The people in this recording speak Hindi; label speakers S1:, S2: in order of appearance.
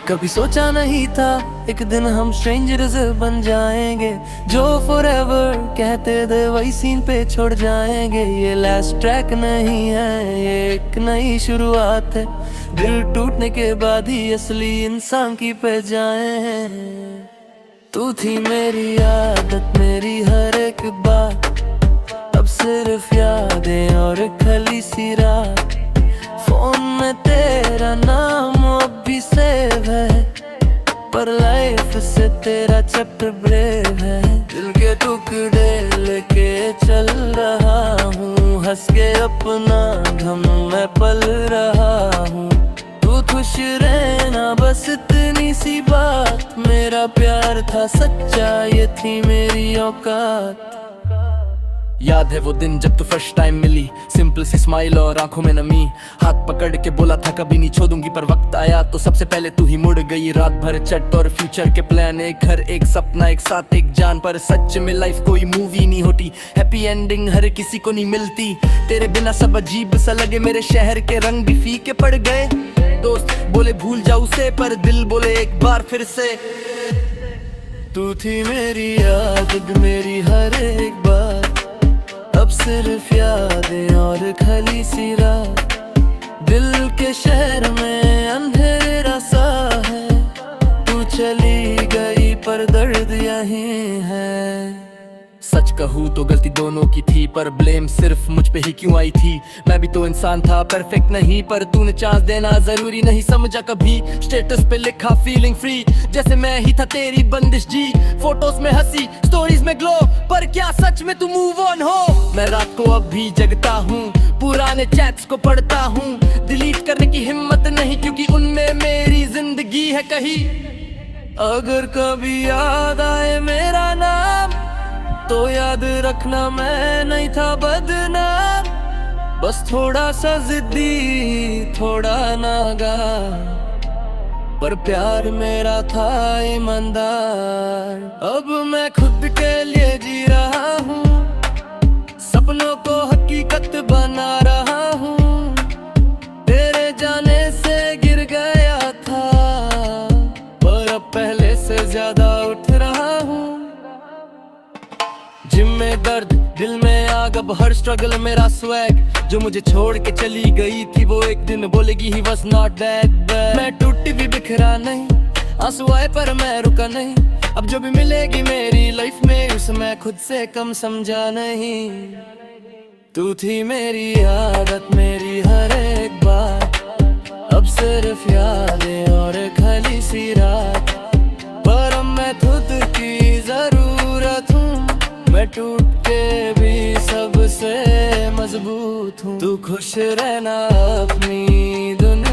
S1: कभी सोचा नहीं था एक दिन हम स्ट्रेंजर्स बन जाएंगे, जो फॉरएवर कहते थे वही सीन पे छोड़ जाएंगे। ये लास्ट ट्रैक नहीं है, ये एक नई शुरुआत है। दिल टूटने के बाद ही असली इंसान की पहचान है। तू थी मेरी आदत, मेरी हर एक बात, अब सिर्फ यादें और खली सी रात। फोन में तेरा नाम अब भी सेव है, पर लाइफ से तेरा चैप्टर ब्रेव है। दिल के टुकड़े लेके चल रहा हूँ, हंस के अपना गम मैं पल रहा हूँ। तू खुश रहना बस इतनी सी बात, मेरा प्यार था सच्चा, ये थी मेरी औकात।
S2: याद है वो दिन जब तू फर्स्ट टाइम मिली, सिंपल सी स्माइल और आंखों में नमी। हाथ पकड़ के बोला था कभी नहीं छोड़ूंगी, पर वक्त आया तो सबसे पहले तू ही मुड़ गई। रात भर चट और फ्यूचर के प्लान, एक घर एक सपना एक साथ एक जान। पर सच में लाइफ कोई मूवी नहीं होती, हैप्पी एंडिंग हर किसी को नहीं मिलती। तेरे बिना सब अजीब सा लगे, मेरे शहर के रंग भी फीके पड़ गए। दोस्त बोले भूल जाओ उसे, पर दिल बोले एक बार फिर से।
S1: तू थी मेरी आदत, मेरी हर एक बात, अब सिर्फ यादें और खली सी रात। दिल के शहर में अंधेरा सा है, तू चली गई पर दर्द यहीं है।
S2: सच कहूँ तो गलती दोनों की थी, पर ब्लेम सिर्फ मुझ पे ही क्यों आई थी। मैं भी तो इंसान था, परफेक्ट नहीं, पर तूने चांस देना जरूरी नहीं समझा कभी। स्टेटस पे लिखा फीलिंग फ्री, जैसे मैं ही था तेरी बंदिश जी। फोटोज में हंसी, स्टोरीज में ग्लो, पर क्या सच में तू मूव ऑन हो? मैं रात को अब भी जगता हूँ, पुराने चैट्स को पढ़ता हूँ। डिलीट करने की हिम्मत नहीं, क्योंकि उनमें मेरी जिंदगी है कहीं।
S1: अगर कभी याद आए मेरा नाम, तो याद रखना मैं नहीं था बदनाम। बस थोड़ा सा जिद्दी, थोड़ा नागा, पर प्यार मेरा था ईमानदार। अब मैं खुद के लिए जी रहा हूँ, सपनों को हकीकत बना रहा हूँ। तेरे जाने से गिर गया था, पर अब पहले से ज्यादा उठ रहा हूँ। जिम में दर्द, दिल में आग, अब हर स्ट्रगल मेरा स्वैग। जो मुझे छोड़ के चली गई थी, वो एक दिन बोलेगी ही was not that bad। मैं टूटी भी बिखरा नहीं, आंसू आए पर मैं रुका नहीं। अब जो भी मिलेगी मेरी लाइफ में, उसे मैं खुद से कम समझा नहीं। तू थी मेरी आदत, मेरी हर एक बात, अब सिर्फ यादें और खली सी रात। पर अब मैं खुद की जरूरत हूँ, मैं टूट के भी सबसे मजबूत हूँ। तू खुश रहना अपनी दुनिया